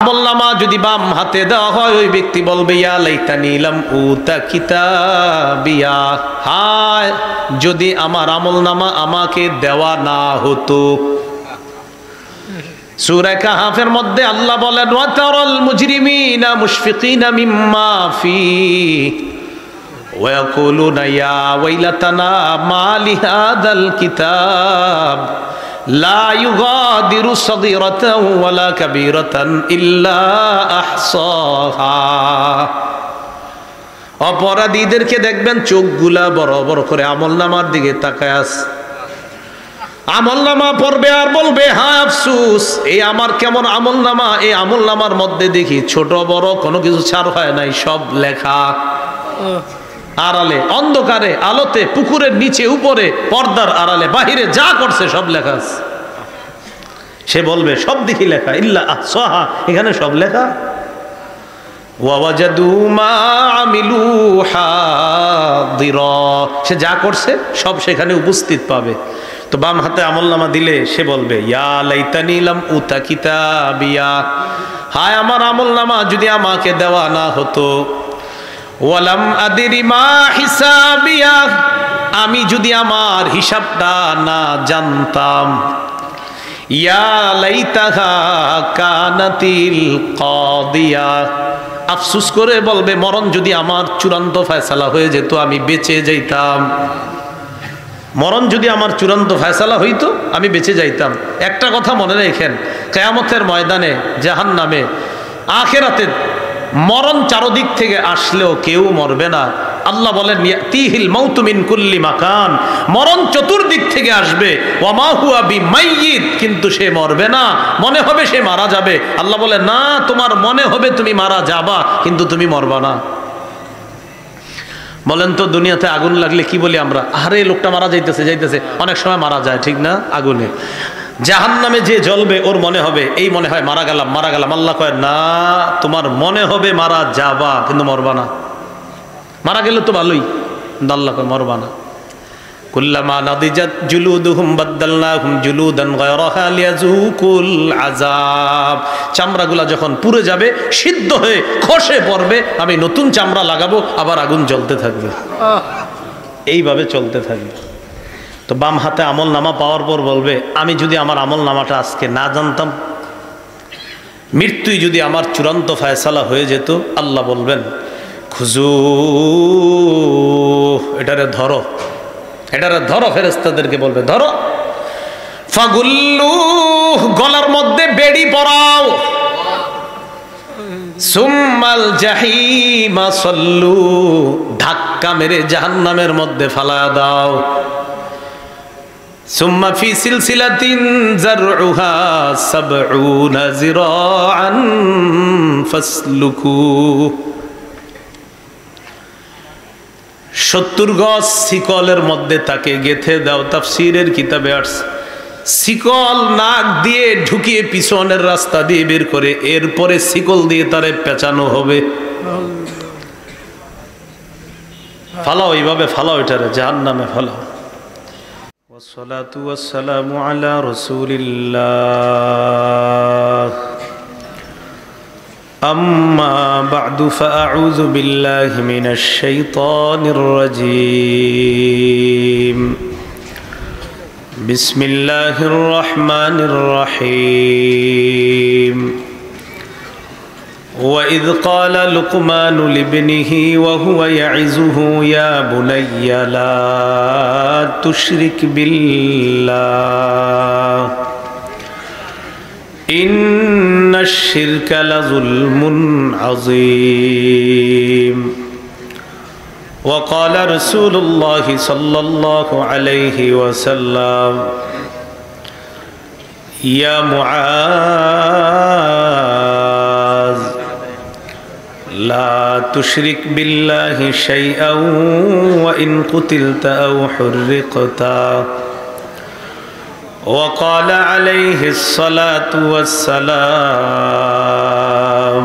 আমলনামা যদি বাম হাতে দেওয়া হয় ওই ব্যক্তি বলবে ইয়া লাইতানি লাম উতা কিতাবিয়া, হায় যদি আমার আমলনামা আমাকে দেওয়া না হতো। সূরা কাহফের মধ্যে আল্লাহ বলেন ওয়া তারাল মুজরিমিনা মুশফিকিনা মিম্মা ফি ওয়া ইয়াকুলুনা ইয়া ওয়াইলাতানা মা লিহাদাল কিতাব লা ইউগাদিরু সাগীরাতান ওয়ালা কাবীরাতান ইল্লা আহসাহা। অপরাধীদেরকে দেখবেন চোখগুলা বড় বড় করে আমলনামার দিকে তাকায় আছে। আমলনামা পড়বে আর বলবে হায় আফসোস, এই আমার কেমন আমলনামা, এই আমলনামার মধ্যে দেখি ছোট বড় কোনো কিছু ছাড় হয় নাই, সব লেখা আড়ালে, অন্ধকারে আলোতে, পুকুরের নিচে উপরে, পর্দার আড়ালে বাহিরে যা করছে সব লেখা আছে। সে বলবে সব দেখি লেখা, ইল্লা আহসাহা, এখানে সব লেখা। ওয়াওয়াজাদু মা আমিলু হাদিরা, সে যা করছে সব সেখানে উপস্থিত পাবে। তো বাম হাতে আমলনামা দিলে সে বলবে ইয়া লাইতানি লাম উতা কিতাবিয়া, হায় আমার আমলনামা যদি আমাকে দেওয়া না হতো। ওয়ালাম আদরি মা হিসাবিয়া, আমি যদি আমার হিসাবটা না জানতাম। ইয়া লাইতাহা কানাতিল কাদিয়া, আফসোস করে বলবে মরণ যদি আমার চূড়ান্ত ফয়সালা হয়ে যেত, আমি বেঁচে যাইতাম। মরণ যদি আমার চূড়ান্ত ফয়সালা হইতো আমি বেঁচে যাইতাম। একটা কথা মনে রাখেন, কিয়ামতের ময়দানে, জাহান্নামে, আখিরাতে মরণ চারদিক থেকে আসলেও কেউ মরবে না। আল্লাহ বলেন ইয়াতিহিল মাউতু মিন কুল্লি মাকান, মরণ চতুর্দিক থেকে আসবে। ওয়া মা হুয়া বিমাইয়িত, কিন্তু সে মরবে না। মনে হবে সে মারা যাবে, আল্লাহ বলে না, তোমার মনে হবে তুমি মারা যাবা কিন্তু তুমি মরবা না। বলেন তো দুনিয়াতে আগুন লাগলে কি বলি আমরা, আরে লোকটা মারা যাইতেছে যাইতেছে, অনেক সময় মারা যায়, ঠিক না? আগুনে জাহান্নামে যে জ্বলবে ওর মনে হবে এই মনে হয় মারা গেলাম মারা গেলাম। আল্লাহ কয় না, তোমার মনে হবে মারা যাবা কিন্তু মরবা না। মারা গেলে তো ভালোই, কিন্তু আল্লাহ কয় মরবা না। কুল্লামা নাদিজাত জুলুদুহুম বাদদালনাহুম জুলুদান গায়রাহা লিয়াযুকুল আযাব, চামড়াগুলা যখন পুড়ে যাবে, সিদ্ধ হয়ে খসে পড়বে, আমি নতুন চামড়া লাগাবো, আবার আগুন জ্বলতে থাকবে, এইভাবে চলতে থাকবে। তো বাম হাতে আমলনামা পাওয়ার পর বলবে আমি যদি আমার আমলনামাটা আজকে না জানতাম, মৃত্যুই যদি আমার চূড়ান্ত ফয়সালা হয়ে যেত, আল্লাহ বলবেন খুজু, এটারে ধরো, এটারে ধরো। ফেরেশতাদেরকে বলবে ধরো। ফাগুল্লু, গলার মধ্যে বেড়ি পরাও। সুম্মাল জাহিমা সল্লু, ধাক্কা মেরে জাহান্নামের মধ্যে ফালায়া দাও। সুম্মা ফি সিলসিলাতিন যারউহা সাবউনা যিরাআন ফাসলুকু, 70 গজ শিকলের মধ্যে তাকে গেথে দাও। তাফসীরের কিতাবে আসছে শিকল নাক দিয়ে ঢুকিয়ে পিছনের রাস্তা দিয়ে বের করে এরপরে শিকল দিয়ে তারে পেঁচানো হবে। ফালাও, এইভাবে ফালাও, এটারে জাহান্নামে ফালাও। ওয়াসসালাতু ওয়াসসালামু আলা রাসূলিল্লাহ। أما بعد فأعوذ بالله من الشيطان الرجيم. بسم الله الرحمن الرحيم. وإذ قال لقمان لابنه وهو يعظه يا بني لا تشرك بالله إن الشرك لظلم عظيم. وقال رسول الله صلى الله عليه وسلم يا معاذ لا تشرك بالله شيئا وإن قتلت أو حرقت. وقال عليه الصلاة والسلام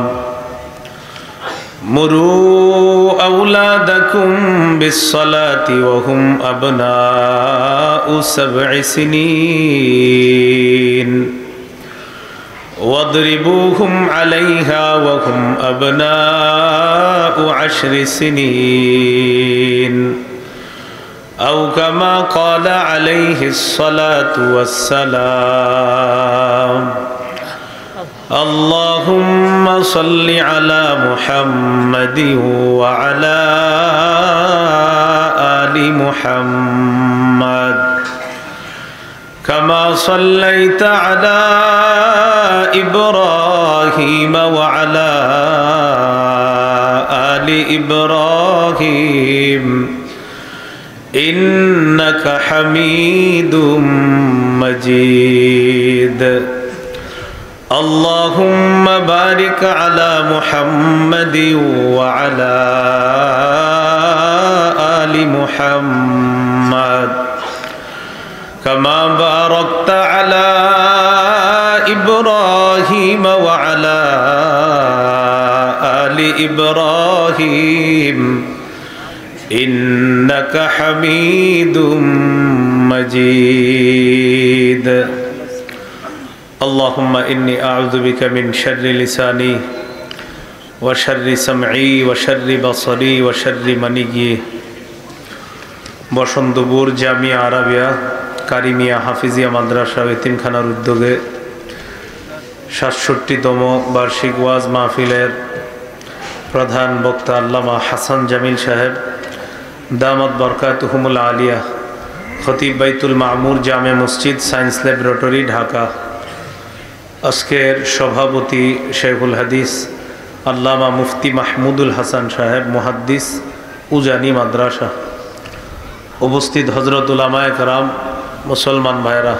مروا أولادكم بالصلاة وهم أبناء 7 سنين واضربوهم عليها وهم أبناء 10 سنين أو كما قال عليه الصلاة والسلام اللهم صل على محمد وعلى آل محمد كما صليت على إبراهيم وعلى آل إبراهيم إنك حميد مجيد اللهم بارك على محمد وعلى آل محمد كما باركت على إبراهيم وعلى آل إبراهيم إنك حميد مجيد اللهم إني أعوذ بك من شر لساني وشر سمعي وشر بصري وشر مني বসন্তপুর জামিয়া আরাবিয়া কারিমিয়া হাফিজিয়া মাদ্রাসা এতিমখানার উদ্যোগে ৬৭তম বার্ষিক ওয়াজ মাহফিলের প্রধান বক্তা আল্লামা হাসান জামিল সাহেব দামাত বরকাতুহুমুল আলিয়া খতিব বাইতুল মামুর জামে মসজিদ সায়েন্স ল্যাবরেটরি ঢাকা। আজকের সভাপতি শেখুল হাদিস আল্লামা মুফতি মাহমুদুল হাসান সাহেব মুহাদ্দিস উজানি মাদ্রাসা। উপস্থিত হযরত উলামায়ে কেরাম, মুসলমান ভাইরা,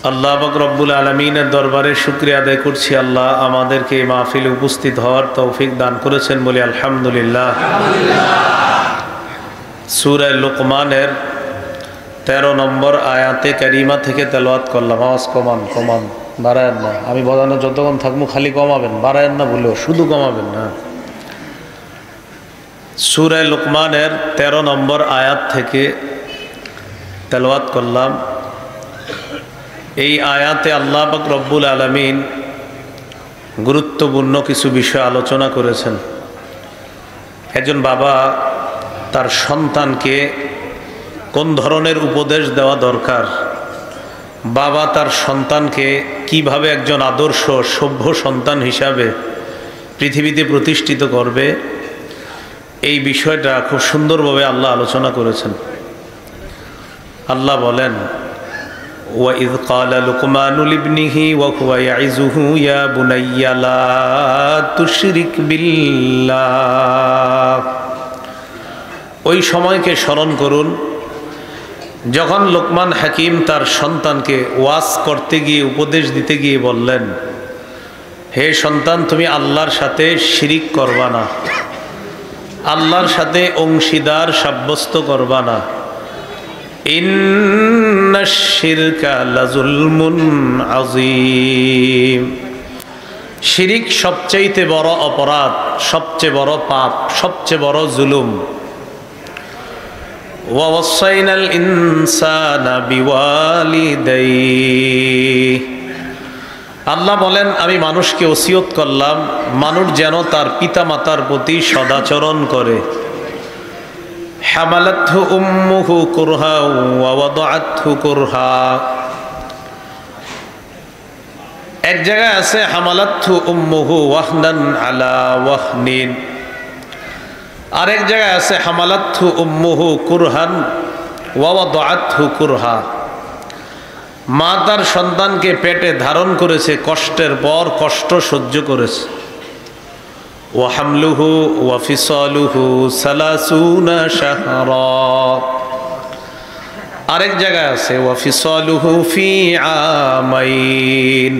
আল্লাহ পাক রব্বুল আলামিনের দরবারে শুকরিয়া আদায় করছি। আল্লাহ আমাদেরকে এই মাহফিলে উপস্থিত হওয়ার তৌফিক দান করেছেন বলে আলহামদুলিল্লাহ। সূরা লুকমানের 13 নম্বর আয়াতে কারিমা থেকে তেলাওয়াত করলাম। আওয়াজ কমান বাড়ায়েন না। আমি বলানো যতক্ষণ থাকবো খালি কমাবেন, বাড়ায়েন না বলেও শুধু কমাবেন না। সূরা লুকমানের 13 নম্বর আয়াত থেকে তেলাওয়াত করলাম। এই আয়াতে আল্লাহ পাক রব্বুল আলামিন গুরুত্বপূর্ণ কিছু বিষয় আলোচনা করেছেন। একজন বাবা তার সন্তানকে কোন ধরনের উপদেশ দেওয়া দরকার, বাবা তার সন্তানকে কিভাবে একজন আদর্শ সভ্য সন্তান হিসাবে পৃথিবীতে প্রতিষ্ঠিত করবে, এই বিষয়টা খুব সুন্দরভাবে আল্লাহ আলোচনা করেছেন। আল্লাহ বলেন, وَإِذْ قَالَ لُقْمَانُ لِابْنِهِ وَهُوَ يَعِظُهُ يَا بُنَيَّ لَا تُشْرِكْ بِاللَّهِ। ওই সময়কে স্মরণ করুন যখন লোকমান হাকিম তার সন্তানকে ওয়াজ করতে গিয়ে, উপদেশ দিতে গিয়ে বললেন, হে সন্তান, তুমি আল্লাহর সাথে শিরিক করবা না, আল্লাহর সাথে অংশীদার সাব্যস্ত করবা না। ইন্নাশ শিরকা লাযুলমুন আযীম। শিরিক সবচেয়ে বড় অপরাধ, সবচেয়ে বড় পাপ, সবচেয়ে বড় জুলুম। ওয়া ওয়াসাইনাল ইনসানা বিওয়ালিদাইহি। আল্লাহ বলেন, আমি মানুষকে ওসিয়ত করলাম মানুষ যেন তার পিতামাতার প্রতি সদাচরণ করে। হামালাতহু উম্মুহু কুরহা ওয়া ওয়াদাআতহু কুরহা। এক জায়গায় আছে হামালাতহু উম্মুহু ওয়াহনান আলা ওয়াহনিন, আরেক জায়গায় আছে হামালাতহু উম্মুহু কুরহান ওয়া ওয়াদাআতহু কুরহা। মা তার সন্তানকে পেটে ধারণ করেছে, কষ্টের পর কষ্ট সহ্য করেছে। ওয়া হামলুহু ওয়া ফিসালুহু সালাসুনা শাহরা। আরেক জায়গায় আছে ওয়া ফিসালুহু ফি আমাইন।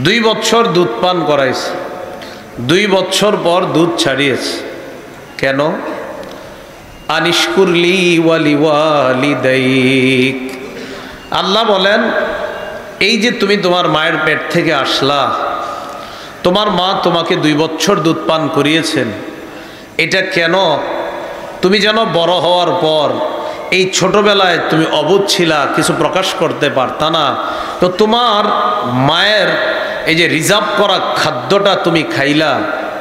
2 বছর দুধ পান করাইছে, 2 বছর পর দুধ ছাড়িয়েছে। কেন? আনিশকুরলি ওয়ালি ওয়ালিদাইক। আল্লাহ বলেন, এই যে তুমি তোমার মায়ের পেট থেকে আসলা, তোমার মা তোমাকে 2 বছর দুধ পান করিয়েছেন, এটা কেন? তুমি যেন বড় হওয়ার পর এই ছোটবেলায় তুমি অবুঝ ছিলা, কিছু প্রকাশ করতে পারতা না, তো তোমার মায়ের এই যে রিজার্ভ করা খাদ্যটা তুমি খাইলা,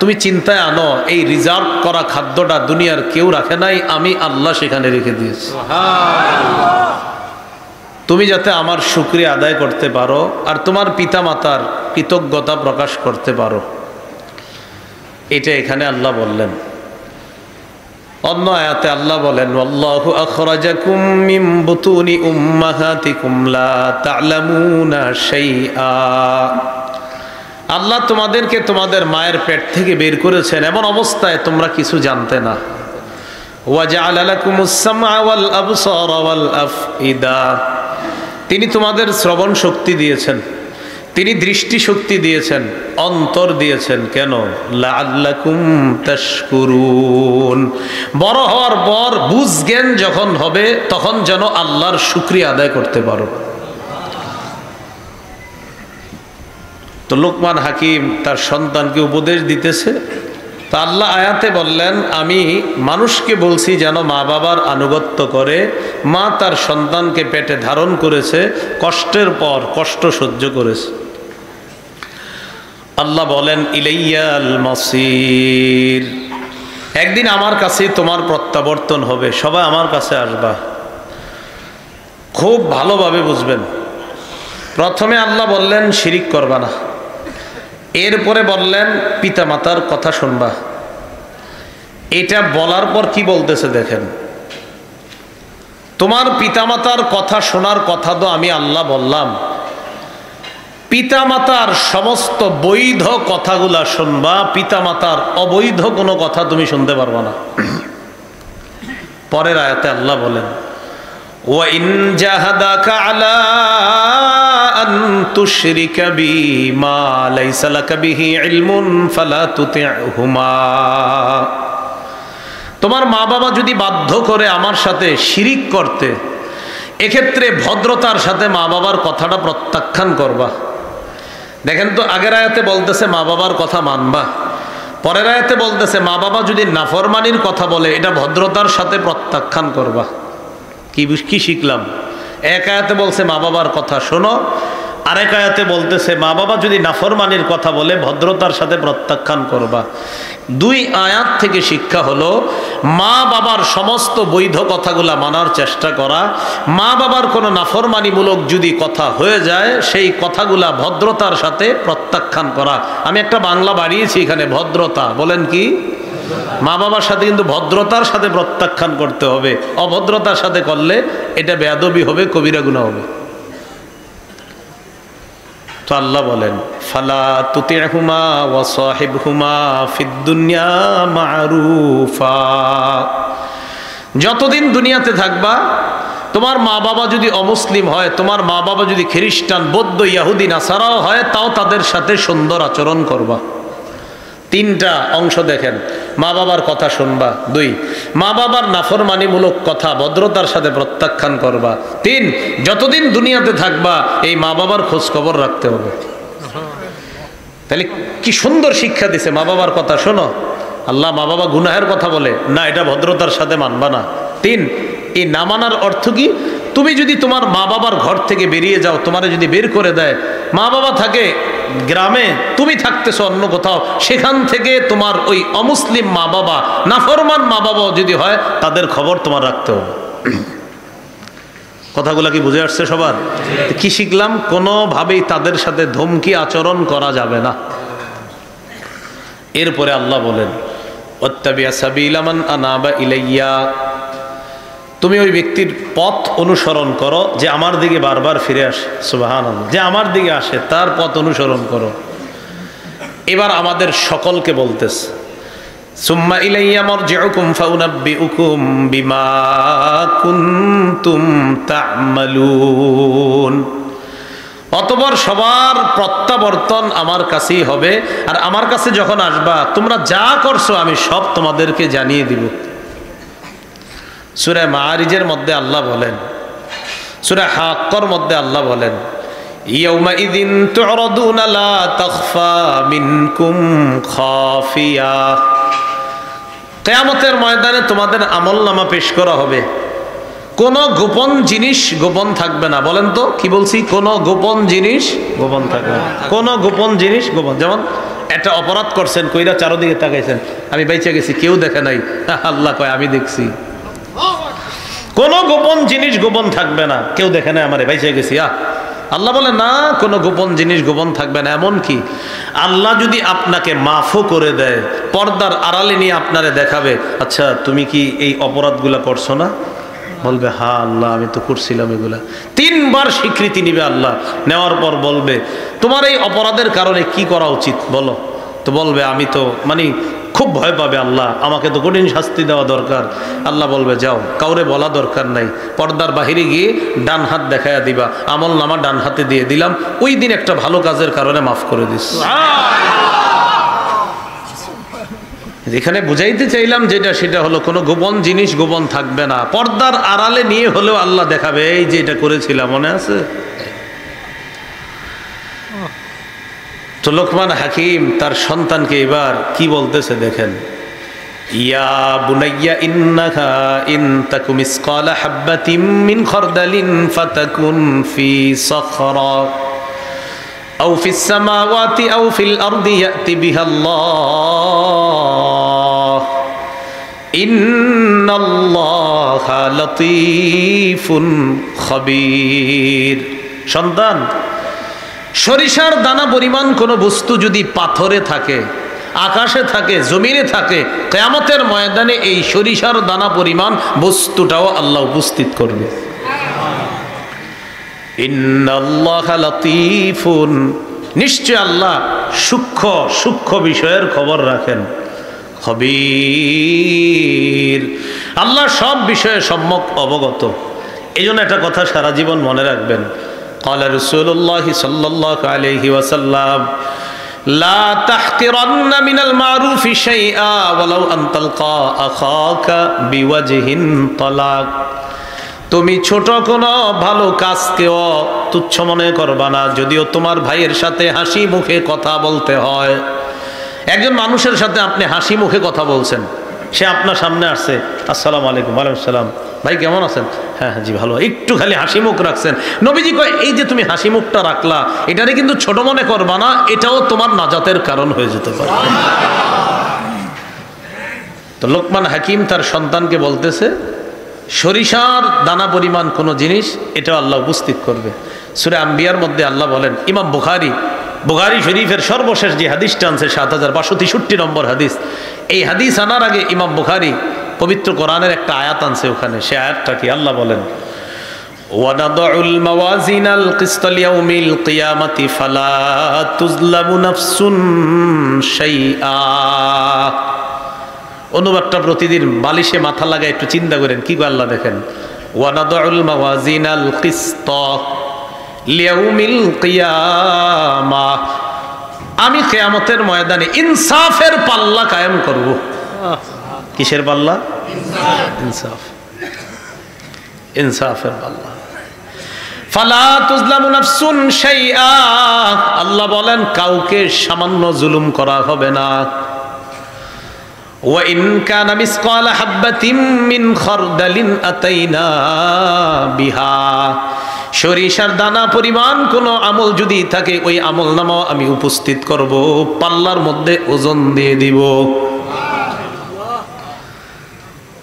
তুমি চিন্তায় আনো এই রিজার্ভ করা খাদ্যটা দুনিয়ার কেউ রাখে নাই, আমি আল্লাহ সেখানে রেখে দিয়েছি। তুমি যাতে আমার শুকরিয়া আদায় করতে পারো আর তোমার পিতামাতার কৃতজ্ঞতা প্রকাশ করতে পারো, এটা এখানে আল্লাহ বললেন। অন্য আয়াতে আল্লাহ বলেন, ওয়াল্লাহু আখরাজাকুম মিন বুতুনি উম্মাহাতিকুম লা তা'লামুনা শাইআ। আল্লাহ তোমাদেরকে তোমাদের মায়ের পেট থেকে বের করেছেন এমন অবস্থায় তোমরা কিছু জানতে না। ওয়া জা'আলা লাকুমুস সামআ ওয়াল আবসারা ওয়াল আফইদা। তিনি তোমাদের শ্রবণ শক্তি দিয়েছেন, তিনি দৃষ্টি শক্তি দিয়েছেন, অন্তর দিয়েছেন। কেন? লাআল্লাকুম তাশকুরুন। বড় হওয়ার পর বুঝ জ্ঞান যখন হবে তখন যেন আল্লাহর শুকরিয়া আদায় করতে পারো। তো লোকমান হাকিম তার সন্তানকে উপদেশ দিতেছে, তা আল্লাহ আয়াতে বললেন, আমি মানুষকে বলছি যেন মা বাবার আনুগত্য করে। মা তার সন্তানকে পেটে ধারণ করেছে, কষ্টের পর কষ্ট সহ্য করেছে। আল্লাহ বলেন, ইলাইয়াল মাসির, একদিন আমার কাছে তোমার প্রত্যাবর্তন হবে, সবাই আমার কাছে আসবা। খুব ভালোভাবে বুঝবেন। প্রথমে আল্লাহ বললেন শিরিক করবা না, এরপরে বললেন পিতামাতার কথা শুনবা। এটা বলার পর কি বলতেছে দেখেন, তোমার পিতামাতার কথা শোনার কথা তো আমি আল্লাহ বললাম, পিতামাতার সমস্ত বৈধ কথাগুলা শুনবা, পিতামাতার অবৈধ কোনো কথা তুমি শুনতে পারবা না। পরের আয়াতে আল্লাহ বলেন, ওয়া ইন জাহাদাকা আলা আন তুশরিকা বি মা লাইসা লাকা বিহি ইলমুন ফালা তুতি'হুমা। তোমার মা বাবা যদি বাধ্য করে আমার সাথে শিরিক করতে, এক্ষেত্রে ভদ্রতার সাথে মা বাবার কথাটা প্রত্যাখ্যান করবা। দেখেন তো, আগের আয়াতে বলতেছে মা বাবার কথা মানবা, পরের আয়াতে বলতেছে মা বাবা যদি নাফরমানির কথা বলে এটা ভদ্রতার সাথে প্রত্যাখ্যান করবা। কি শিখলাম? এক আয়াতে বলছে মা বাবার কথা শোনো, আরেক আয়াতে বলতেছে মা বাবা যদি নাফরমানির কথা বলে ভদ্রতার সাথে প্রত্যাখ্যান করবা। দুই আয়াত থেকে শিক্ষা হলো মা বাবার সমস্ত বৈধ কথাগুলা মানার চেষ্টা করা, মা বাবার কোনো নাফরমানিমূলক যদি কথা হয়ে যায় সেই কথাগুলা ভদ্রতার সাথে প্রত্যাখ্যান করা। আমি একটা বাংলা বাড়িয়েছি এখানে, ভদ্রতা। বলেন কি? মা বাবার সাথে কিন্তু ভদ্রতার সাথে প্রত্যাখ্যান করতে হবে, অভদ্রতার সাথে করলে এটা বেয়াদবি হবে, কবিরা গুনাহ হবে। তো আল্লাহ বলেন, ফালা তুতি'হুমা ওয়া সাহিবহুমা ফিদ দুনিয়া মা'রুফা। যতদিন দুনিয়াতে থাকবা, তোমার মা বাবা যদি অমুসলিম হয়, তোমার মা বাবা যদি খ্রিস্টান, বৌদ্ধ, ইহুদি, নাসারাও হয়, তাও তাদের সাথে সুন্দর আচরণ করবা। তিনটা অংশ দেখেন, মা বাবার কথা শুনবা। দুই, মা বাবার নাফরমানিমূলক কথা ভদ্রতার সাথে প্রত্যাখ্যান করবা। তিন, যতদিন দুনিয়াতে থাকবা এই মা বাবার খোঁজ খবর রাখতে হবে। তাহলে কি সুন্দর শিক্ষা দিছে, মা বাবার কথা শোনো। আল্লাহ মা বাবা গুনাহের কথা বলে না, এটা ভদ্রতার সাথে মানবা না। তিন, এই না মানার অর্থ কি? তুমি যদি তোমার মা বাবার ঘর থেকে বেরিয়ে যাও, তোমার যদি বের করে দেয়, মা বাবা থাকে গ্রামে, তুমি থাকতেছো অন্য কোথাও, সেখান থেকে তোমার ওই অমুসলিম মা বাবা, নাফরমান মা বাবাও যদি হয়, তাদের খবর তোমার রাখতে হবে। কথাগুলো কি বুঝে আসছে সবার? কি শিখলাম? কোনোভাবেই তাদের সাথে ধমকি আচরণ করা যাবে না। এরপরে আল্লাহ বলেন, ওয়াত্তাবি'a সাবিলা মান আনাবা ইলাইয়া। তুমি ওই ব্যক্তির পথ অনুসরণ করো যে আমার দিকে বারবার ফিরে আসে। সুবহানাল্লাহ, যে আমার দিকে আসে তার পথ অনুসরণ করো। এবার আমাদের সকলকে বলতেছে, সুম্মা ইলাইয়া মারজিউকুম ফাউনাব্বিউকুম বিমা কুনতুম তা'মালুন। অতঃপর সবার প্রত্যাবর্তন আমার কাছেই হবে, আর আমার কাছে যখন আসবা তোমরা যা করছো আমি সব তোমাদেরকে জানিয়ে দিব। সূরা মাআরিজের মধ্যে আল্লাহ বলেন, সূরা হাক্কর মধ্যে আল্লাহ বলেন, ইয়াউমাইযিন তু'রাদুনা লা তাখফা মিনকুম খাফিয়া। কিয়ামতের ময়দানে তোমাদের আমলনামা পেশ করা হবে, কোনো গোপন জিনিস গোপন থাকবে না। বলেন তো কি বলছি? কোনো গোপন জিনিস গোপন থাকবে না। কোনো গোপন জিনিস গোপন, যেমন একটা অপরাধ করছেন, কইরা চারদিকে তাকাইছেন, আমি বেঁচে গেছি, কেউ দেখে নাই, আল্লাহ কয় আমি দেখছি। কোনো গোপন জিনিস গোপন থাকবে না, কেউ দেখে নাই, আমারে বেঁচে গেছি। আল্লাহ বলে না, কোনো গোপন জিনিস গোপন থাকবে না। এমন কি আল্লাহ যদি আপনাকে মাফও করে দেয়, পর্দার আড়ালে নিয়ে আপনারে দেখাবে, আচ্ছা তুমি কি এই অপরাধগুলা করছো না? বলবে হ্যাঁ আল্লাহ আমি তো করছিলাম এগুলা। 3 বার স্বীকৃতি নিবে আল্লাহ, নেওয়ার পর বলবে তোমার এই অপরাধের কারণে কি করা উচিত বলো। তো বলবে আমি তো খুব ভয় পাবে আল্লাহ, আমাকে তো কঠিন শাস্তি দেওয়া দরকার। আল্লাহ বলবে যাও, কাউরে বলা দরকার নাই, পর্দার বাহিরে গিয়ে ডান হাত দেখাইয়া দিবা, আমল নামা ডান হাতে দিয়ে দিলাম, ওই দিন একটা ভালো কাজের কারণে মাফ করে দিস। এখানে বুঝাইতে চাইলাম যেটা, সেটা হলো কোনো গোপন জিনিস গোপন থাকবে না, পর্দার আড়ালে নিয়ে হলেও আল্লাহ দেখাবে এই যে এটা করেছিলাম, মনে আছে? তো লোকমান হাকিম তার সন্তানকে এবার কি বলতেছে দেখেন, ইয়া বুনাইয়া ইন্নাহা ইন তাকু মিসকালা হাববাতিন মিন খারদালিন ফাতাকুন ফি সাখরা আও ফিস সামাওয়াতি আও ফিল আরদি ইয়াতি বিহাল্লাহ ইন্নাল্লাহা লাতীফুন খাবীর। সন্তান, সরিষার দানা পরিমাণ কোনো বস্তু যদি পাথরে থাকে, আকাশে থাকে, জমিনে থাকে, কিয়ামতের ময়দানে এই সরিষার দানা পরিমাণ বস্তুটাও আল্লাহ উপস্থিত করবে। ইন্নাল্লাহা লাতীফুন, নিশ্চয় আল্লাহ সূক্ষ্ম বিষয়ের খবর রাখেন। খবীর, আল্লাহ সব বিষয়ে সম্যক অবগত। এই জন্য একটা কথা সারা জীবন মনে রাখবেন, قال رسول الله صلى الله عليه وسلم لا تحقرن من المعروف شيئا ولو أن تلقى أخاك بوجه طلق। তুমি ছোট কোনো ভালো কাজকেও তুচ্ছ মনে করবা না, যদিও তোমার ভাইয়ের সাথে হাসি মুখে কথা বলতে হয়। একজন মানুষের সাথে আপনি হাসি মুখে কথা বলছেন, সে আপনার সামনে আসছে, আসসালামু আলাইকুম। ওয়ালাইকুম সালাম, ভাই কেমন আছেন? হ্যাঁ হ্যাঁ জি ভালো। একটু খালি হাসি মুখ রাখছেন, নবীজি কয় এই যে তুমি হাসি মুখটা রাখলা, এটারে কিন্তু ছোট মনে করবা না, এটাও তোমার নাজাতের কারণ হয়ে যেতে পারে। তো লোকমান হাকিম তার সন্তানকে বলতেছে সরিষার দানা পরিমাণ কোনো জিনিস, এটাও আল্লাহ উপস্থিত করবে। সূরা আম্বিয়ার মধ্যে আল্লাহ বলেন, ইমাম বুখারী শরীফের সর্বশেষ যে হাদিসটা আনছে ৭৫৬৩ নম্বর হাদিস, এই হাদিস আনার আগে ইমাম বুখারী পবিত্র কোরআনের একটা আয়াত আনছে, ওখানে সে আয়াতটা কি আল্লাহ বলেন, ওয়ানাদউল মাওয়াজিনাল কিসত লিয়াউমিল কিয়ামাতি ফালা তুজলামু নাফসুন শাইআ। অনুবাদটা প্রতিদিন বালিশে মাথা লাগায় একটু চিন্তা করেন, কি আল্লাহ দেখেন, ওয়ানাদউল মাওয়াজিনাল কিসত লিয়াউমিল কিয়ামা, আমি কিয়ামতের ময়দানে ইনসাফের পাল্লা কায়েম করব। কিসের পাল্লা? ইনসাফ, ইনসাফের পাল্লা। ফালা তুজলামু নাফসুন শাইআ, আল্লাহ বলেন কাউকে সামান্য জুলুম করা হবে না। ওয়া ইন কানা মিসকালা হাববাতিন মিন খারদালিন আতাইনা বিহা, সরিষার দানা পরিমাণ কোনো আমল যদি থাকে, ওই আমল নামাও আমি উপস্থিত করব, পাল্লার মধ্যে ওজন দিয়ে দিব।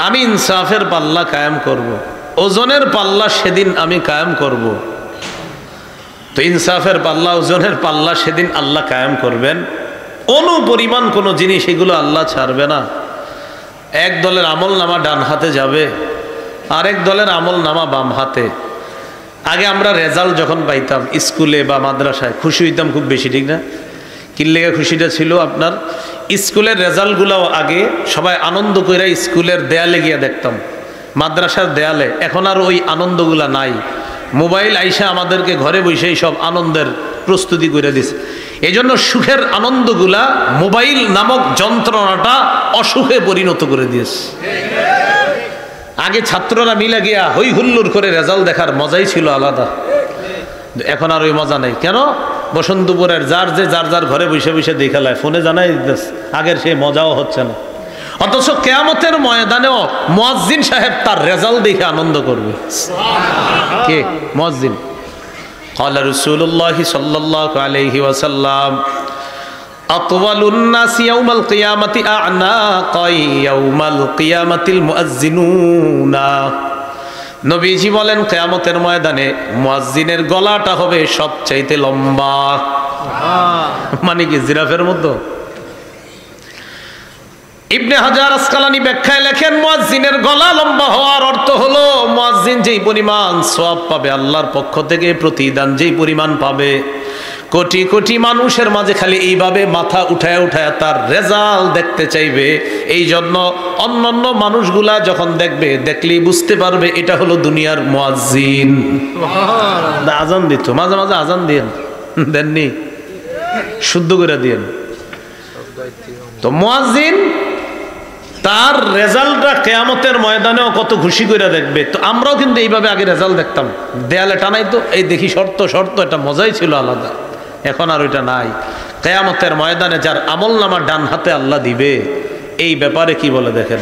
আমি ইনসাফের পাল্লা কায়েম করব, ওজনের পাল্লা সেদিন আমি কায়েম করব। তো ইনসাফের পাল্লা, ওজনের পাল্লা সেদিন আল্লাহ কায়েম করবেন। অনুপরিমাণ কোনো জিনিস এগুলো আল্লাহ ছাড়বে না। এক দলের আমল নামা ডান হাতে যাবে, আরেক দলের আমল নামা বাম হাতে। আগে আমরা রেজাল্ট যখন পাইতাম স্কুলে বা মাদ্রাসায় খুশি হইতাম খুব বেশি, ঠিক না? কি লেগে খুশিটা ছিল আপনার? স্কুলের রেজাল্টগুলো আগে সবাই আনন্দ করে স্কুলের দেয়ালে গিয়ে দেখতাম, মাদ্রাসার দেয়ালে। এখন আর ওই আনন্দগুলা নাই, মোবাইল আইসা আমাদেরকে ঘরে বসেই সব আনন্দের প্রস্তুতি করে দিছে। এই জন্য সুখের আনন্দগুলা মোবাইল নামক যন্ত্রণাটা অসুখে পরিণত করে দিয়েছে। আগে ছাত্ররা মিলে গিয়া হই হুল্লোড় করে রেজাল্ট দেখার মজাই ছিল আলাদা, এখন আর ওই মজা নেই। কেন? বসন্তপুরের যার যার ঘরে বসে বসে দেখালায়, ফোনে জানাই দিতেছে, আগের সেই মজাও হচ্ছে না। অথচ কিয়ামতের ময়দানেও মুয়াজ্জিন সাহেব তার রেজাল্ট দেখে আনন্দ করবে। কে? মুয়াজ্জিন। قال رسول الله صلى الله عليه وسلم أطول الناس يوم القيامة أعناقا يوم القيامة المؤذنون। নবীজি বলেন কিয়ামতের ময়দানে মুয়াজ্জিনের গলাটা হবে সবচাইতে লম্বা। মানে কি জিরাফের মতো? ইবনে হাজার আসকালানি ব্যাখ্যায় লেখেন মুয়াজ্জিনের গলা লম্বা হওয়ার অর্থ হলো মুয়াজ্জিন যেই পরিমাণ সওয়াব পাবে আল্লাহর পক্ষ থেকে, প্রতিদান যেই পরিমাণ পাবে, কোটি কোটি মানুষের মাঝে খালি এইভাবে মাথা উঠায় উঠায় তার রেজাল্ট দেখতে চাইবে। এই জন্য অন্যান্য মানুষগুলা যখন দেখবে, দেখলেই বুঝতে পারবে এটা হলো দুনিয়ার মুয়াজ্জিন। আজান দিত, মাঝে মাঝে আজান দিয়েন, দেননি? শুদ্ধ করে দিয়েন। তো মুয়াজ্জিন তার রেজাল্টটা কিয়ামতের ময়দানেও কত খুশি করে দেখবে। তো আমরাও কিন্তু এইভাবে আগে রেজাল্ট দেখতাম, দেয়ালে টানাই তো এই দেখি শর্ত শর্ত, এটা মজাই ছিল আলাদা। এখন আর ওইটা নাই। কিয়ামতের ময়দানে যার আমলনামা ডান হাতে আল্লাহ দিবে, এই ব্যাপারে কি বলে দেখেন,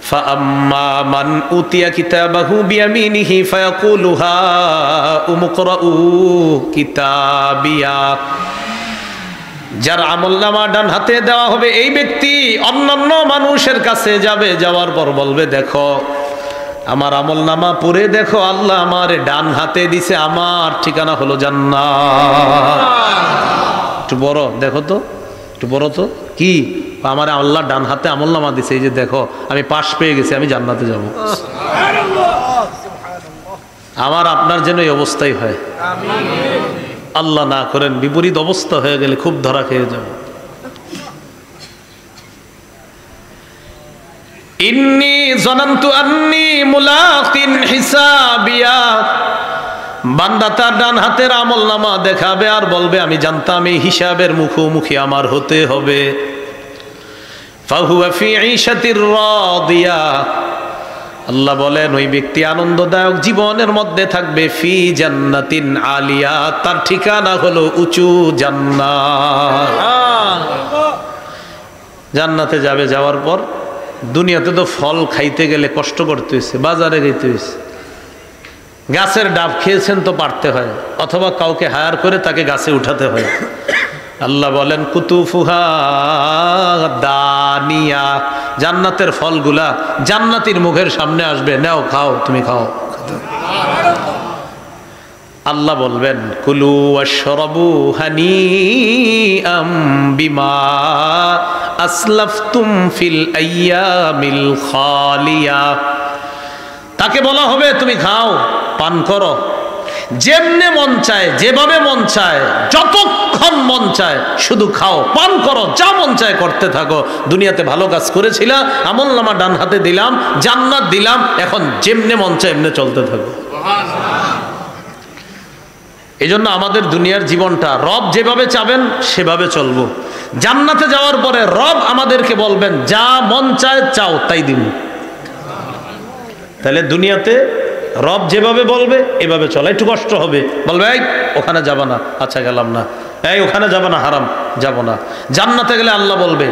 ফাআম্মা মান উতিয়া কিতাবাহু বিয়ামিনিহি ফায়াকুলু হাউম ইকরাউ কিতাবিয়া। যার আমলনামা ডান হাতে দেওয়া হবে, এই ব্যক্তি অন্যান্য মানুষের কাছে যাবে, যাওয়ার পর বলবে দেখো আমার আমলনামা পড়ে দেখো, আল্লাহ আমার ডান হাতে দিছে, আমার ঠিকানা হলো জান্নাত। একটু বড় দেখো তো, একটু বড় তো কি, আমার আল্লাহ ডান হাতে আমলনামা দিছে, এই যে দেখো আমি পাশ পেয়ে গেছি, আমি জান্নাতে যাব। আমার আপনার যেন এই অবস্থাই হয়, আল্লাহ না করেন বিপরীত অবস্থা হয়ে গেলে খুব ধরা খেয়ে যাব। ইন্নী জানান্তু আন্নী মুলাকিন হিসাবিয়া। বান্দা তার ডান হাতের আমলনামা দেখাবে আর বলবে আমি জানতাম এই হিসাবের মুখোমুখি আমার হতে হবে। ফাহুয়া ফি ঈশাতির রাদিয়া। আল্লাহ বলেন ওই ব্যক্তি আনন্দদায়ক জীবনের মধ্যে থাকবে। ফি জান্নাতিন আলিয়া, তার ঠিকানা হলো উঁচু জান্নাত। জান্নাতে যাবে, যাওয়ার পর দুনিয়াতে তো ফল খাইতে গেলে কষ্ট করতে হয়েছে, বাজারে যেতে হয়েছে, গাছের ডাব খেয়েছেন তো পারতে হয়, অথবা কাউকে হায়ার করে তাকে গাছে উঠাতে হয়। আল্লাহ বলেন কুতুফুহা দানিয়া, জান্নাতের ফলগুলা জান্নাতীর মুখের সামনে আসবে, নাও খাও, তুমি খাও। আল্লাহ বলবেন কুলু ওয়াশরাবু হানিআম বিমা আসলাফতুম ফিল আইয়ামিল খালিয়া। তাকে বলা হবে তুমি খাও, পান করো, যেমনে মন চায়, যেভাবে মন চায়, যতক্ষণ মন চায় শুধু খাও, পান করো, যা মন চায় করতে থাকো। দুনিয়াতে ভালো কাজ করেছিলা, আমলনামা ডান হাতে দিলাম, জান্নাত দিলাম, এখন যেমনে মন চায় এমনি চলতে থাকো। এই জন্য আমাদের দুনিয়ার জীবনটা রব যেভাবে চাবেন সেভাবে চলবো। জান্নাতে যাওয়ার পরে রব আমাদেরকে বলবেন যা মন চায় চাও তাই দিব। তাহলে দুনিয়াতে রব যেভাবে বলবে এভাবে চলা, একটু কষ্ট হবে, বলবে এই ওখানে যাবা না, আচ্ছা গেলাম না, এই ওখানে যাবা না, হারাম, যাব না। জান্নাতে গেলে আল্লাহ বলবে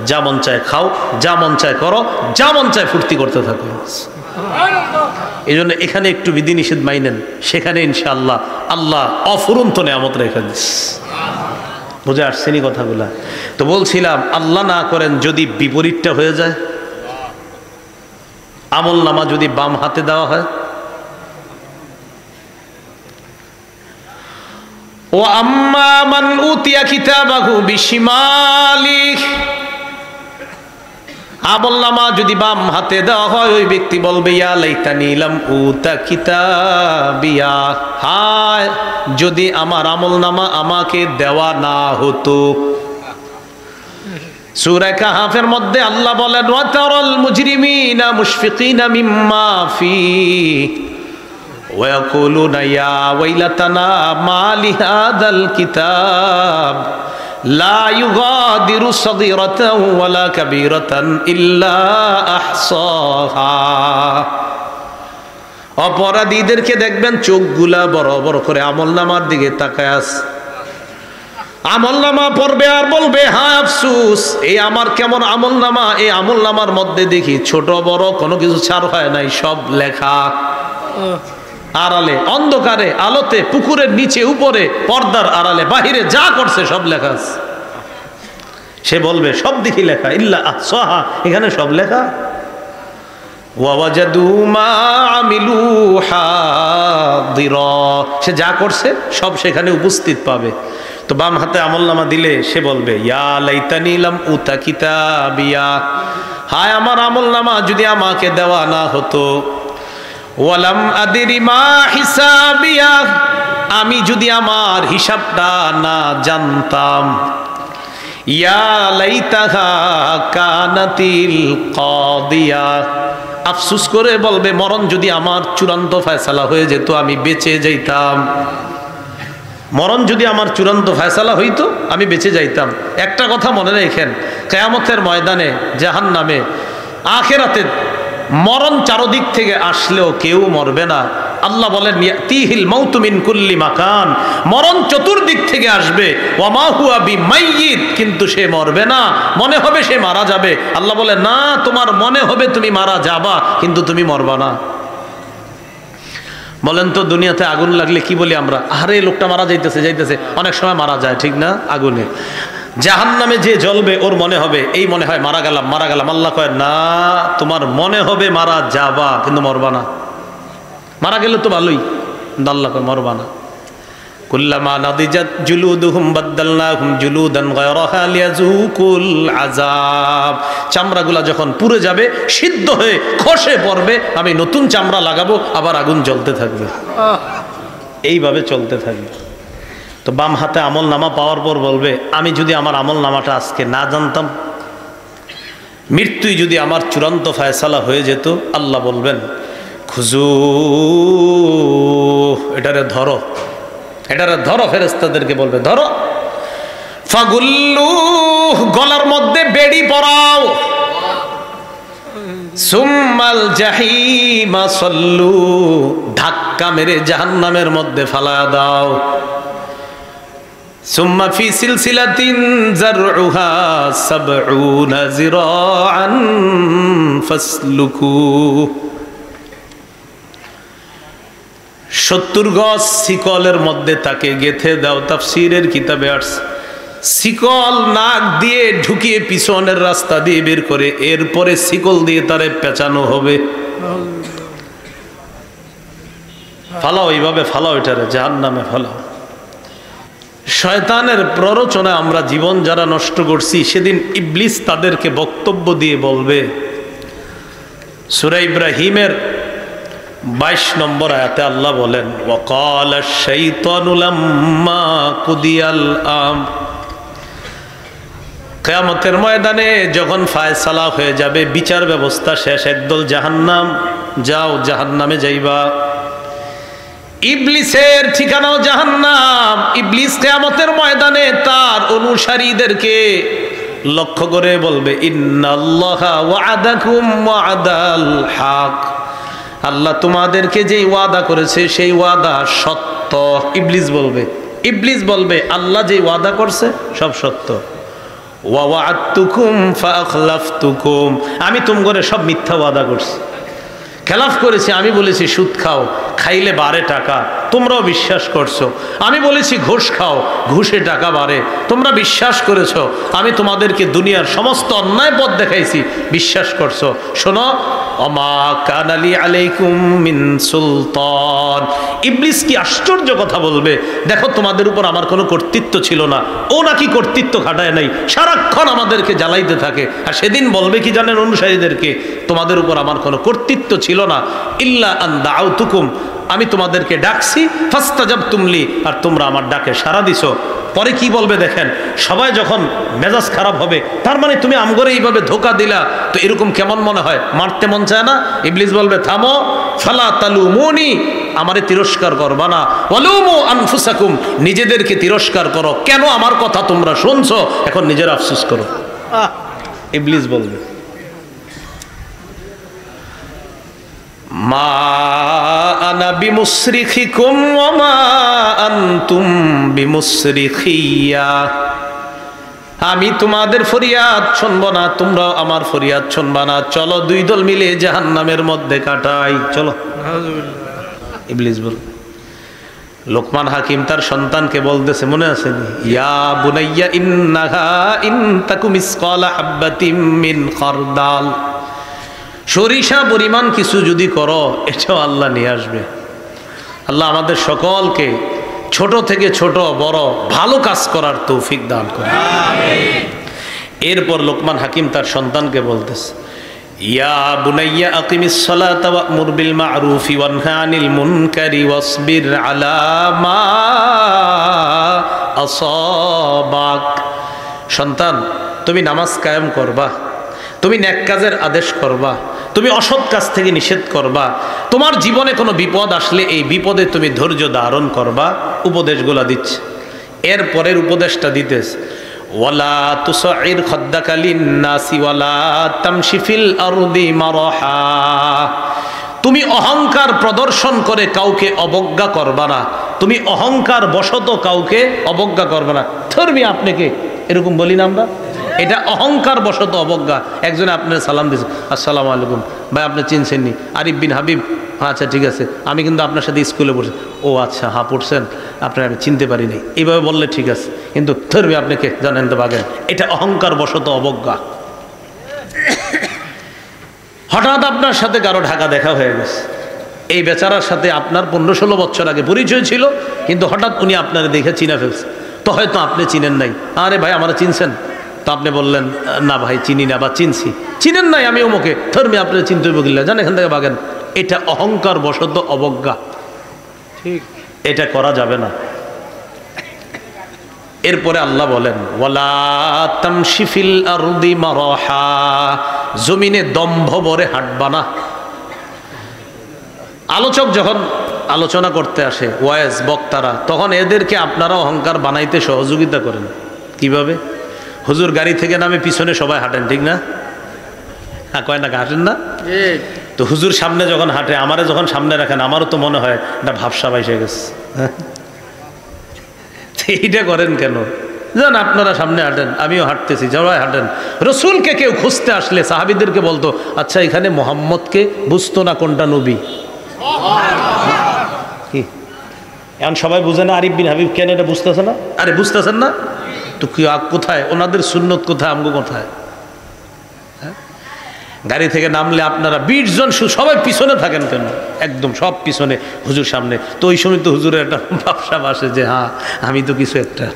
যা মন চায় খাও, যা মন চায় করো, যা মন চায় ফুর্তি করতে থাকো। এই জন্য এখানে একটু বিধিনিষেধ মাইনেন, সেখানে ইনশাআল্লাহ আল্লাহ অফুরন্ত নেয়ামত রেখে দিস। বুঝে আসছেনি কথাগুলা? তো বলছিলাম আল্লাহ না করেন যদি বিপরীতটা হয়ে যায়, আমল নামা যদি বাম হাতে দেওয়া হয়, ও আম্মা মান উতিয়া কিতাবাহু বিশিমালিহ, আমলনামা যদি বাম হাতে দেওয়া হয় ওই ব্যক্তি বলবে ইয়া লাইতানি লাম উতা কিতাবিয়া, হায় যদি আমার আমলনামা আমাকে দেওয়া না হতো। সূরা কাহফের মধ্যে আল্লাহ বলেন ওয়া তারাল মুজরিমিনা মুশফিকিনা মিম্মা ফি ওয়া ইয়াকুলুনা ইয়া ওয়াইলাতানা মা লিহাদাল কিতাব লা ইউগাদিরু সগীরাতান ওয়ালা কাবীরাতান ইল্লা আহসাহা। অপরাধীদেরকে দেখবেন চোখগুলা বড় বড় করে আমলনামার দিকে তাকায় আছে, আমলনামা পড়বে আর বলবে হায় আফসুস, এই আমার কেমন আমলনামা, এই আমলনামার মধ্যে দেখি ছোট বড় কোনো কিছু ছাড় হয় নাই, সব লেখা আড়ালে, অন্ধকারে আলোতে, পুকুরের নিচে উপরে, পর্দার আড়ালে বাহিরে যা করছে সব লেখা আছে। সে বলবে সব দেখি লেখা, ইল্লা আহসাহা, এখানে সব লেখা। ওয়াওয়াজাদু মা আমিলু হাদিরা, সে যা করছে সব সেখানে উপস্থিত পাবে। তো বাম হাতে আমলনামা দিলে সে বলবে ইয়া লাইতানি লাম উতা কিতাবিয়া, হায় আমার আমলনামা যদি আমাকে দেওয়া না হতো। ওয়ালাম আদরি মা হিসাবিয়া, আমি যদি আমার হিসাবটা না জানতাম। ইয়া লাইতাহা কানাতিল কাদিয়া, আফসোস করে বলবে মরণ যদি আমার চূড়ান্ত ফয়সালা হয়ে যেত, আমি বেঁচে যাইতাম। মরণ যদি আমার চূড়ান্ত ফয়সালা হইতো আমি বেঁচে যাইতাম। একটা কথা মনে রাখেন, কিয়ামতের ময়দানে, জাহান্নামে, আখিরাতে মরণ চারদিক থেকে আসলেও কেউ মরবে না। আল্লাহ বলেন ইয়াতিহিল মাউতু মিন কুল্লি মাকান, মরণ চতুর্দিক থেকে আসবে। ওয়ামা হুয়া বিমাইয়িত, কিন্তু সে মরবে না, মনে হবে সে মারা যাবে। আল্লাহ বলে না, তোমার মনে হবে তুমি মারা যাবা, কিন্তু তুমি মরবা না। বলেন তো দুনিয়াতে আগুন লাগলে কি বলি আমরা, আরে লোকটা মারা যাইতেছে যাইতেছে, অনেক সময় মারা যায়, ঠিক না? আগুনে জাহান্নামে যে জ্বলবে ওর মনে হবে, এই মনে হয় মারা গেলাম মারা গেলাম। আল্লাহ কয় না, তোমার মনে হবে মারা যাবা, কিন্তু মরবা না। মারা গেলে তো ভালোই, আল্লাহ কয় মরবা না। কুল্লামা নাদিজাত জুলুদুহুম বাদদালনাহুম জুলুদান গায়রাহা লিয়াযুকুল আযাব, চামড়াগুলা যখন পুড়ে যাবে, সিদ্ধ হয়ে খসে পড়বে, আমি নতুন চামড়া লাগাবো, আবার আগুন জ্বলতে থাকবে, এইভাবে চলতে থাকবে। তো বাম হাতে আমল নামা পাওয়ার পর বলবে আমি যদি আমার আমল নামাটা আজকে না জানতাম, মৃত্যুই যদি আমার চূড়ান্ত ফয়সালা হয়ে যেত, আল্লাহ বলবেন খুজু, এটারে ধরো, এটারে ধরো। ফেরেশতাদেরকে বলবে ধরো। ফাগুল্লু, গলার মধ্যে বেড়ি পরাও। সুম্মাল জাহিমা সল্লু, ধাক্কা মেরে জাহান্নামের মধ্যে ফালায়া দাও। সুম্মা ফি সিলসিলাতিন যারউহা সাবউনা যিরাআন ফাসলুকু, 70 গজ শিকলের মধ্যে তাকে গেথে দাও। তাফসীরের কিতাবে আসছে শিকল নাক দিয়ে ঢুকিয়ে পিছনের রাস্তা দিয়ে বের করে, এরপরে শিকল দিয়ে তারে পেঁচানো হবে। ফালাও, এইভাবে ফালাও, এটারে জাহান্নামে ফালাও। শয়তানের প্ররোচনায় আমরা জীবন যারা নষ্ট করছি, সেদিন ইবলিস তাদেরকে বক্তব্য দিয়ে বলবে। সূরা ইব্রাহিমের 22 নম্বর আয়াতে আল্লাহ বলেন ওয়াকালা শাইতানু লাম্মা কুদিয়াল আমর, কিয়ামতের ময়দানে যখন ফায়সালা হয়ে যাবে, বিচার ব্যবস্থা শেষ, একদল জাহান্নাম, যাও জাহান্নামে যাইবা। ইবলিসের ঠিকানাও জাহান্নাম। ইবলিস কিয়ামতের ময়দানে তার অনুসারীদেরকে লক্ষ্য করে বলবে ইন্নাল্লাহা ওয়া'আদাকুম ওয়া'দাল হক, আল্লাহ তোমাদেরকে যেই ওয়াদা করেছে সেই ওয়াদা সত্য। ইবলিস বলবে আল্লাহ যেই ওয়াদা করছে সব সত্য। ওয়া ওয়া'আদতুকুম ফাআখলাফতুকুম, আমি তোমাদের সব মিথ্যা ওয়াদা করছি, খেলাফ করেছি। আমি বলেছি সুদ খাও, খাইলে বাড়ে টাকা, তোমরাও বিশ্বাস করছো। আমি বলেছি ঘুষ খাও, ঘুষে টাকা বাড়ে, তোমরা বিশ্বাস করেছো। আমি তোমাদেরকে দুনিয়ার সমস্ত অন্যায় পথ দেখাইছি, বিশ্বাস করছো। শোনো, ওমা কানা লি আলাইকুম মিন সুলতান। ইবলিস কি আশ্চর্য কথা বলবে, দেখো তোমাদের উপর আমার কোনো কর্তৃত্ব ছিল না। ও নাকি কর্তৃত্ব খাটায় নাই, সারাক্ষণ আমাদেরকে জ্বালাইতে থাকে। আর সেদিন বলবে কি জানেন অনুসারীদেরকে, তোমাদের উপর আমার কোনো কর্তৃত্ব ছিল না। ইল্লা আন দাউতুকুম, আমি তোমাদেরকে ডাকছি, ফাস্তাজাবতুম লি, আর তোমরা আমার ডাকে সাড়া দিছো। পরে কি বলবে দেখেন, সবাই যখন মেজাজ খারাপ হবে, তার মানে তুমি আমগরে এইভাবে ধোকা দিলা, তো এরকম কেমন মনে হয়, মারতে মন চায় না? ইবলিস বলবে থামো, ফালা তালুমুনি, আমারে তিরস্কার করবা না, ওয়ালুমু আনফুসাকুম, নিজেদেরকে তিরস্কার করো। কেন আমার কথা তোমরা শুনছো, এখন নিজের আফসোস করো। ইবলিস বলবে মা আনা বিমুসরিখিকুম ওয়া মা আনতুম বিমুসরিখিয়া, আমি তোমাদের ফরিয়াদ শুনবো না, তোমরাও আমার ফরিয়াদ শুনবা না, চলো দুই দল মিলে জাহান্নামের মধ্যে কাটাই, চলো। ইবলিস বল। লোকমান হাকিম তার সন্তানকে বলতেছে, মনে আছে, ইয়া বুনাইয়া ইন্নাহা ইন তাকু মিসকালা হাববাতিম মিন খারদাল, সরিষা পরিমাণ কিছু যদি করো এটাও আল্লাহ নিয়ে আসবে। আল্লাহ আমাদের সকলকে ছোট থেকে ছোট বড় ভালো কাজ করার তৌফিক দান করে। এরপর লোকমান হাকিম তার সন্তানকে বলতেছে, ইয়া বুনাইয়া আকিমিস সালাতা ওয়া'মুর বিল মা'রুফি ওয়ানহা আনিল মুনকারি ওয়াসবির আলা মা আসাবাক, সন্তান তুমি নামাজ কায়েম করবা, তুমি নেক কাজের আদেশ করবা, তুমি অসৎ কাজ থেকে নিষেধ করবা, তোমার জীবনে কোনো বিপদ আসলে এই বিপদে তুমি ধৈর্য ধারণ করবা, উপদেশগুলা দিচ্ছে। এর পরের উপদেশটা দিতেছে, ওয়ালা তুসাইর খাদ্দাকা লিন্নাসি ওয়ালা তামশি ফিল আরদি মারহা, তুমি অহংকার প্রদর্শন করে কাউকে অবজ্ঞা করবা না, তুমি অহংকার বশত কাউকে অবজ্ঞা করবা না। ধর্মী আপনাকে এরকম বলি না আমরা, এটা অহংকার বশত অবজ্ঞা। একজনে আপনার সালাম দিয়েছে, আসসালামু আলাইকুম ভাই, আপনি চিনছেননি? আরিফ বিন হাবিব, আচ্ছা ঠিক আছে, আমি কিন্তু আপনার সাথে স্কুলে পড়ছি। ও আচ্ছা, হ্যাঁ পড়ছেন, আপনার আমি চিনতে পারিনি, এইভাবে বললে ঠিক আছে, কিন্তু ধর্মী আপনাকে জানেন তো বাগেন, এটা অহংকার বশত অবজ্ঞা। হঠাৎ আপনার সাথে কারো ঢাকা দেখা হয়ে গেছে, এই বেচারার সাথে আপনার 15-16 বছর আগে পরিচয় ছিল, কিন্তু হঠাৎ উনি আপনার দেখে চিনে ফেলছে, তো হয়তো আপনি চিনেন নাই। আরে ভাই আমরা চিনছেন? তো আপনি বললেন না ভাই চিনি না, বা চিনছি, চিনেন নাই, আমি ওমুকে। ধর্মী আপনার চিনতে বললেন, জান এখান থেকে বাগেন, এটা অহংকার বশত অবজ্ঞা, ঠিক, এটা করা যাবে না। এরপরে আল্লাহ বলেন, ওয়ালা তামশি ফিল আরদি মারহা, জমিনে দম্ভ ভরে হাঁটবা না। আলোচক যখন আলোচনা করতে আসে, ওয়াজ বক্তারা, তখন এদেরকে আপনারা অহংকার বানাইতে সহযোগিতা করেন। কিভাবে? হুজুর গাড়ি থেকে নামে পিছনে সবাই হাঁটেন, ঠিক না? হ্যাঁ, কয় না হাঁটেন না? তো হুজুর সামনে যখন হাঁটে, আমারে যখন সামনে রাখেন, আমারও তো মনে হয় এটা ভাবসা বাইসে গেছে। এইটা করেন কেন? জান আপনারা সামনে হাঁটেন, আমিও হাঁটতেছি, সবাই হাঁটেন। রসুলকে কেউ খুঁজতে আসলে সাহাবীদেরকে বলতো, আচ্ছা এখানে মোহাম্মদকে বুঝতো না কোনটা নবী, কি এখন সবাই বুঝে না আরিফ বিন হাবিব কেন, এটা বুঝতেছে না? আরে বুঝতেছেন না তো কি, কোথায় ওনাদের সুন্নত, কোথায় আমগো কোথায়? গাড়ি থেকে নামলে আপনারা 20 জন সবাই পিছনে থাকেন কেন? একদম সব পিছনে, হুজুর সামনে। তো ওই সময় তো হুজুরের একটা ব্যবসা আসে যে হ্যাঁ আমি তো কিছু একটা,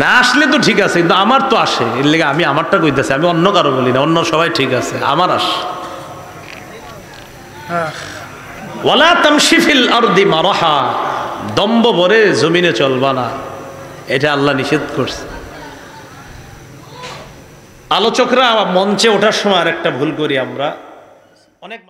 না আসলে তো ঠিক আছে, কিন্তু আমার তো আসে, এর লেগে আমি আমারটা কইতেছি, আমি অন্য কারো বলি না, অন্য সবাই ঠিক আছে, আমার আস। ওয়ালা তামশি ফিল আরদি মারহা, দম্ভ ভরে জমিনে চলবা না, এটা আল্লাহ নিষেধ করছে। আলোচকরা মঞ্চে ওঠার সময় আরেকটা ভুল করি আমরা, অনেক